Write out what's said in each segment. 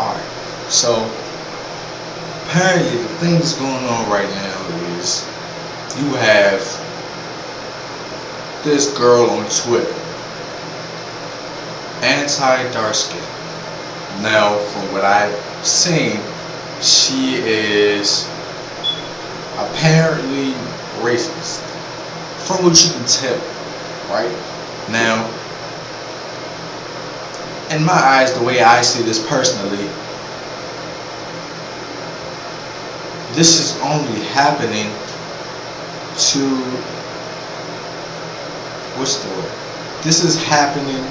Alright, so apparently the thing that's going on right now is you have this girl on Twitter, anti-dark skin. Now, from what I've seen, she is apparently racist. From what you can tell, right? Now, in my eyes, the way I see this personally, this is only happening to, what's the word? This is happening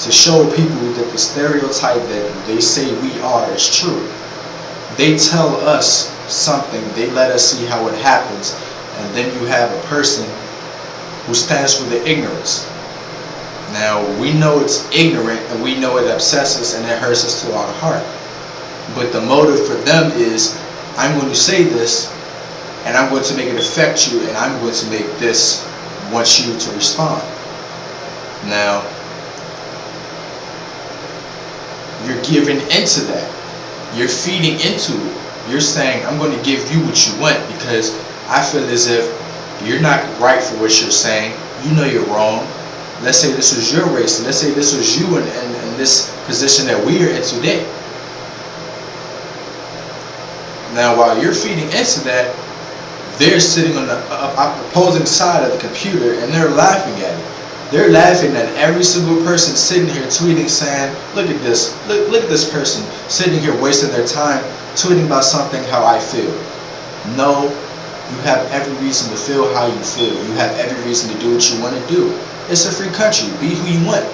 to show people that the stereotype that they say we are is true. They tell us something, they let us see how it happens, and then you have a person who stands for the ignorance. Now, we know it's ignorant, and we know it upsets us and it hurts us to our heart. But the motive for them is, I'm going to say this, and I'm going to make it affect you, and I'm going to make this want you to respond. Now, you're giving into that. You're feeding into it. You're saying, I'm going to give you what you want because I feel as if you're not right for what you're saying. You know you're wrong. Let's say this was your race. Let's say this was you in this position that we are in today. Now, while you're feeding into that, they're sitting on the opposing side of the computer and they're laughing at it. They're laughing at every single person sitting here tweeting saying, look at this, look at this person sitting here wasting their time tweeting about something how I feel. No, you have every reason to feel how you feel. You have every reason to do what you want to do. It's a free country. Be who you want.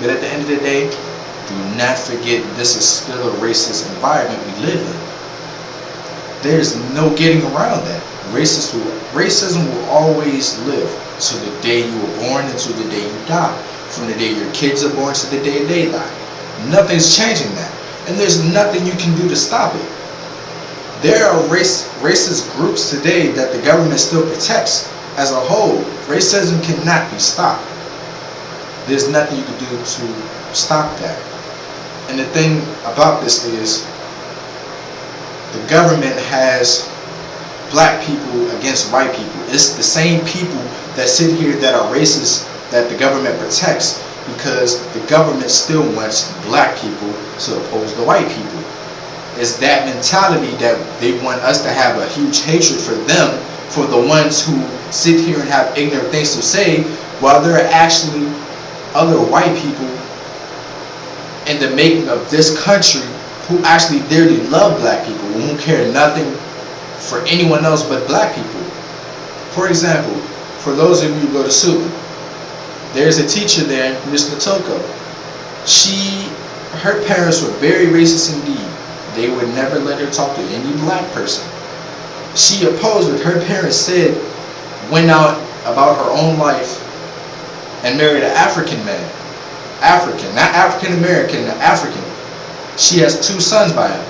But at the end of the day, do not forget this is still a racist environment we live in. There's no getting around that. Racism will always live to the day you were born and to the day you die. From the day your kids are born to the day they die. Nothing's changing that. And there's nothing you can do to stop it. There are racist groups today that the government still protects. As a whole, racism cannot be stopped. There's nothing you can do to stop that. And the thing about this is, the government has black people against white people. It's the same people that sit here that are racist that the government protects because the government still wants black people to oppose the white people. It's that mentality that they want us to have a huge hatred for them, for the ones who sit here and have ignorant things to say, while there are actually other white people in the making of this country who actually dearly love black people, who care nothing for anyone else but black people. For example, for those of you who go to Suba, there's a teacher there, Ms. Natoko. Her parents were very racist indeed. They would never let her talk to any black person. She opposed what her parents said, went out about her own life, and married an African man. African, not African American, African. She has 2 sons by him.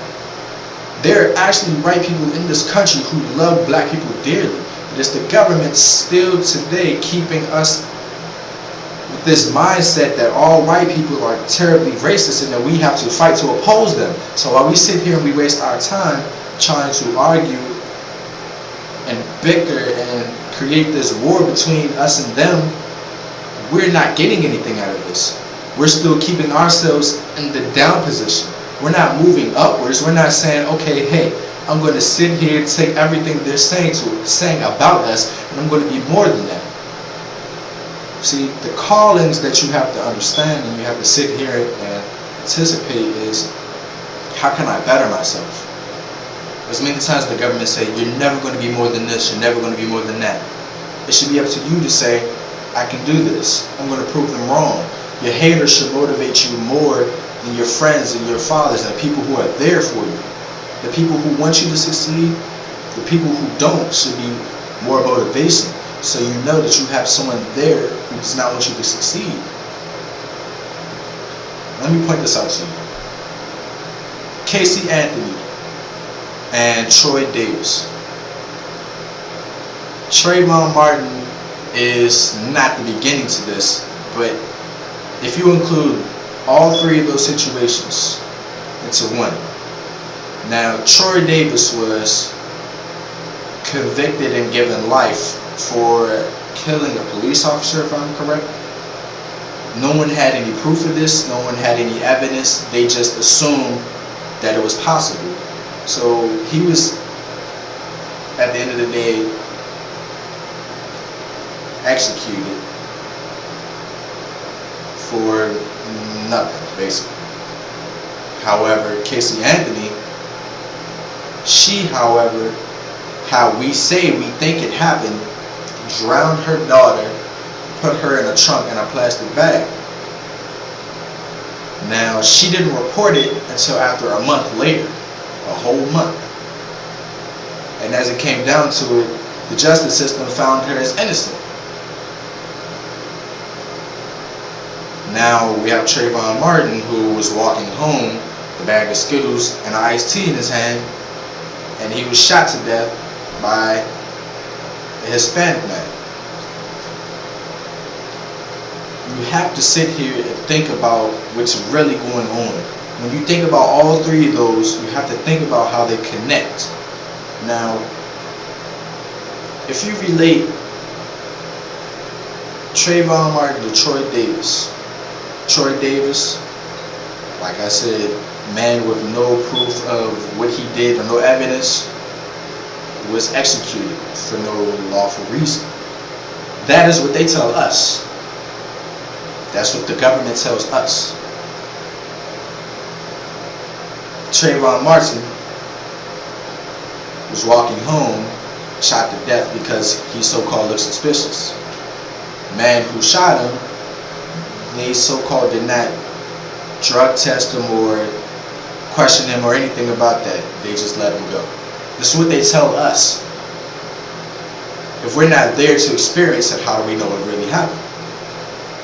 There are actually white people in this country who love black people dearly. It is the government still today keeping us with this mindset that all white people are terribly racist and that we have to fight to oppose them. So while we sit here and we waste our time trying to argue and bicker and create this war between us and them, we're not getting anything out of this. We're still keeping ourselves in the down position. We're not moving upwards. We're not saying, okay, hey, I'm going to sit here, take everything they're saying about us, and I'm going to be more than that. See, the callings that you have to understand and you have to sit here and anticipate is, how can I better myself? As many times the government say, you're never going to be more than this, you're never going to be more than that. It should be up to you to say, I can do this. I'm going to prove them wrong. Your haters should motivate you more than your friends and your fathers and the people who are there for you. The people who want you to succeed, the people who don't should be more motivation. So you know that you have someone there who does not want you to succeed. Let me point this out to you. Casey Anthony and Troy Davis. Trayvon Martin is not the beginning to this, but if you include all 3 of those situations, into one. Now, Troy Davis was convicted and given life for killing a police officer, if I'm correct. No one had any proof of this, no one had any evidence, they just assumed that it was possible. So he was, at the end of the day, executed for nothing, basically. However, Casey Anthony, she, however, how we think it happened, drowned her daughter, put her in a trunk in a plastic bag. Now, she didn't report it until after a month later, a whole month. And as it came down to it, the justice system found her as innocent. Now we have Trayvon Martin, who was walking home, the bag of Skittles and an iced tea in his hand, and he was shot to death by a Hispanic man. You have to sit here and think about what's really going on. When you think about all three of those, you have to think about how they connect. Now, if you relate Trayvon Martin to Troy Davis, like I said, man with no proof of what he did or no evidence, was executed for no lawful reason. That is what they tell us. That's what the government tells us. Trayvon Martin was walking home, shot to death because he so-called looked suspicious. The man who shot him, they so-called did not drug test him or question him or anything about that. They just let him go. This is what they tell us. If we're not there to experience it, how do we know what really happened?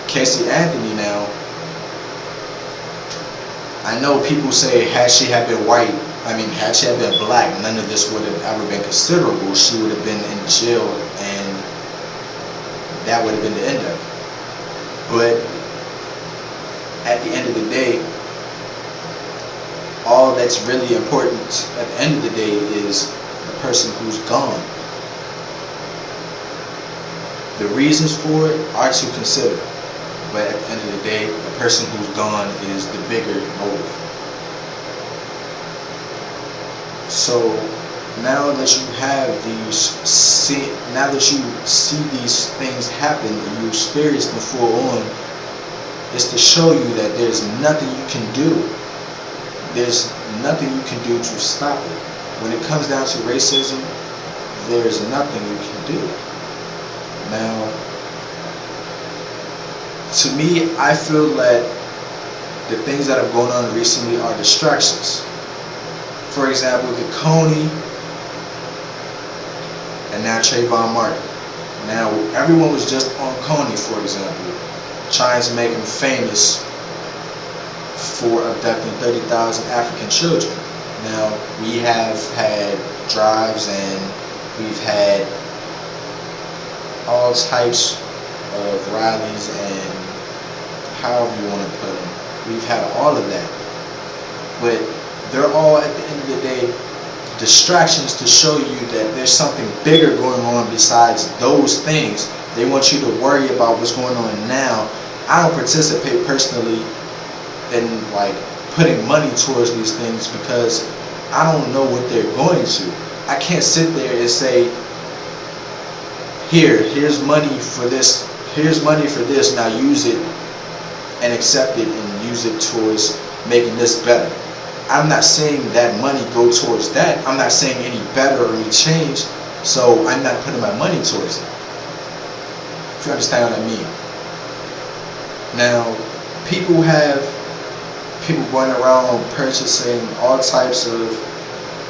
Casey Anthony now, I know people say had she had been white, had she had been black, none of this would have ever been considerable. She would have been in jail and that would have been the end of it. But at the end of the day, all that's really important at the end of the day is the person who's gone. The reasons for it are to consider, but at the end of the day, the person who's gone is the bigger motive. So now that you have now that you see these things happen and you experience them full on, it's to show you that there's nothing you can do. There's nothing you can do to stop it. When it comes down to racism, there's nothing you can do. Now, to me, I feel that the things that have gone on recently are distractions. For example, the Coney and now Trayvon Martin. Now, everyone was just on Coney, for example, trying to make him famous for abducting 30,000 African children. Now, we have had drives and we've had all types of rallies and however you want to put them. We've had all of that. But they're all, at the end of the day, distractions to show you that there's something bigger going on besides those things. They want you to worry about what's going on now. I don't participate personally in putting money towards these things because I don't know what they're going to. I can't sit there and say, here's money for this, now use it and accept it and use it towards making this better. I'm not saying that money go towards that. I'm not saying any better or any change, so I'm not putting my money towards it. If you understand what I mean. Now, people going around purchasing all types of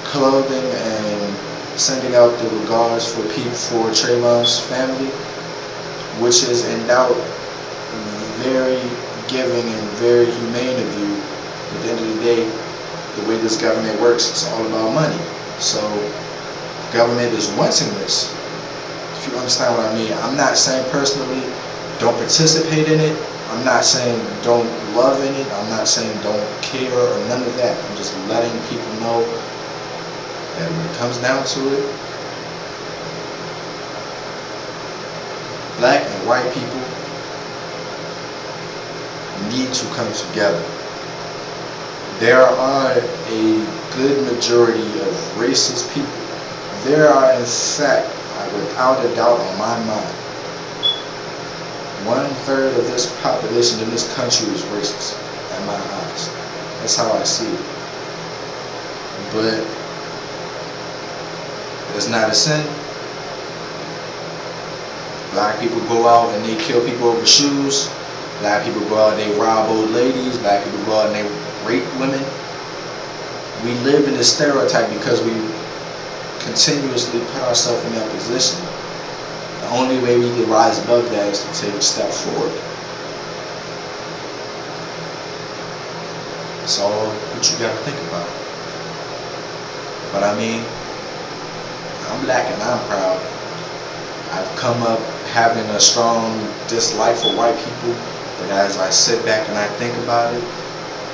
clothing and sending out the regards for Trayvon's family, which is in doubt very giving and very humane of you. At the end of the day, the way this government works, it's all about money. So government is wanting this. If you understand what I mean. I'm not saying personally Don't participate in it. I'm not saying don't love in it. I'm not saying don't care or none of that. I'm just letting people know that when it comes down to it, black and white people need to come together. There are a good majority of racist people. There are, in fact, without a doubt on my mind, 1/3 of this population in this country is racist, in my eyes. That's how I see it. But it's not a sin. Black people go out and they kill people over shoes. Black people go out and they rob old ladies. Black people go out and they rape women. We live in this stereotype because we continuously put ourselves in that position. The only way we can rise above that is to take a step forward. That's all what you gotta think about. But I mean, I'm black and I'm proud. I've come up having a strong dislike for white people, but as I sit back and I think about it,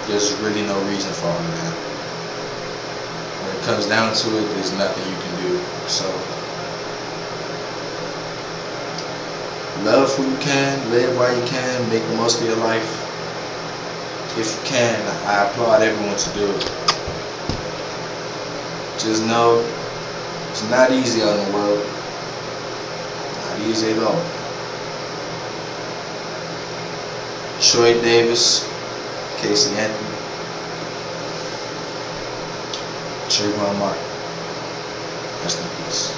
there's really no reason for all of that. When it comes down to it, there's nothing you can do. So, love who you can, live while you can, make the most of your life. If you can, I applaud everyone to do it. Just know, it's not easy out in the world. Not easy at all. Troy Davis, Casey Anthony, Trayvon Martin. Rest in peace.